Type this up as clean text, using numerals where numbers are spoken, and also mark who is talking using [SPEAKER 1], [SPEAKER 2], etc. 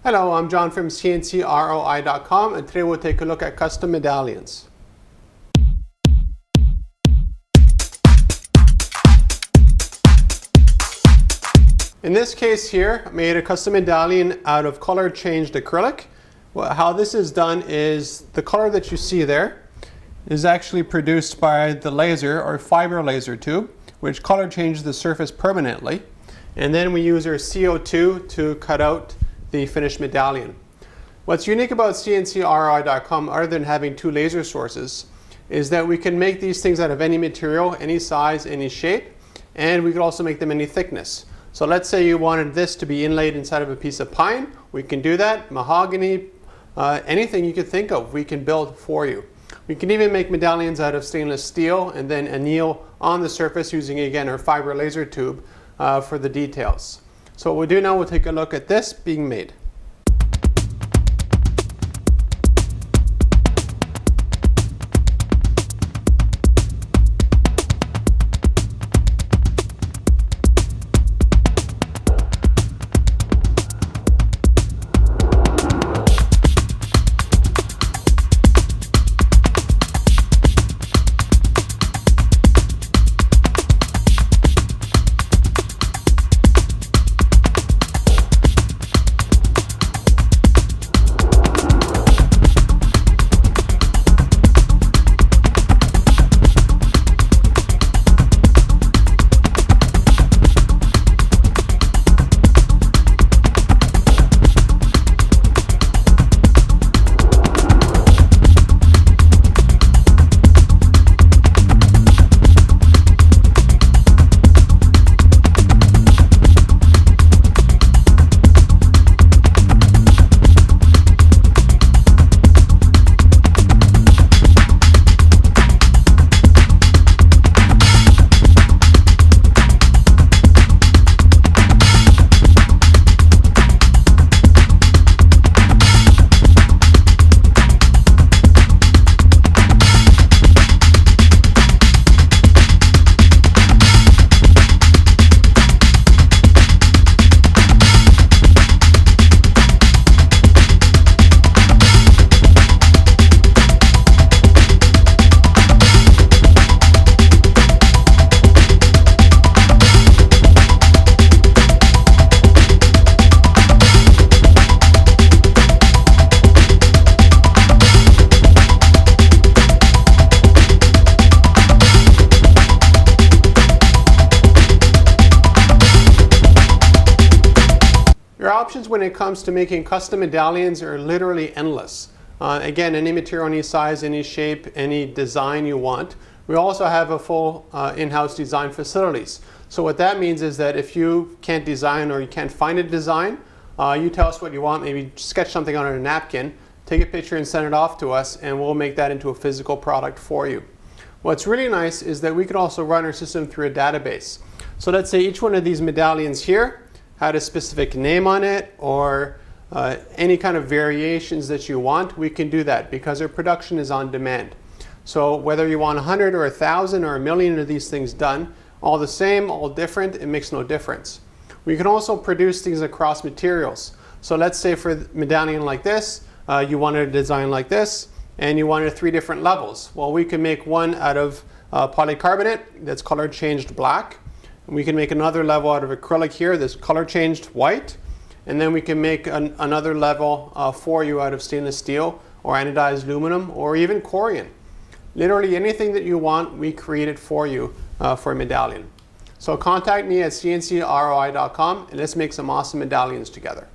[SPEAKER 1] Hello, I'm John from CNCROI.com, and today we'll take a look at custom medallions. In this case here, I made a custom medallion out of color changed acrylic. Well, how this is done is the color that you see there is actually produced by the laser or fiber laser tube, which color changes the surface permanently. And then we use our CO2 to cut out the finished medallion. What's unique about CNCROI.com, other than having two laser sources, is that we can make these things out of any material, any size, any shape, and we can also make them any thickness. So let's say you wanted this to be inlaid inside of a piece of pine, we can do that. Mahogany, anything you could think of, we can build for you. We can even make medallions out of stainless steel and then anneal on the surface using, again, our fiber laser tube for the details. So what we'll do now, we'll take a look at this being made. Your options when it comes to making custom medallions are literally endless. Again, any material, any size, any shape, any design you want. We also have a full in-house design facilities. So what that means is that if you can't design or you can't find a design, you tell us what you want, maybe sketch something on a napkin, take a picture and send it off to us, and we'll make that into a physical product for you. What's really nice is that we can also run our system through a database. So let's say each one of these medallions here had a specific name on it or any kind of variations that you want, we can do that because our production is on demand. So whether you want 100 or 1,000 or 1,000,000 of these things done, all the same, all different, it makes no difference. We can also produce things across materials. So let's say for a medallion like this, you wanted a design like this and you wanted 3 different levels. Well, we can make one out of polycarbonate that's color changed black. We can make another level out of acrylic here that's color changed white, and then we can make another level for you out of stainless steel or anodized aluminum or even corian. Literally anything that you want, we create it for you for a medallion. So contact me at CNCROI.com and let's make some awesome medallions together.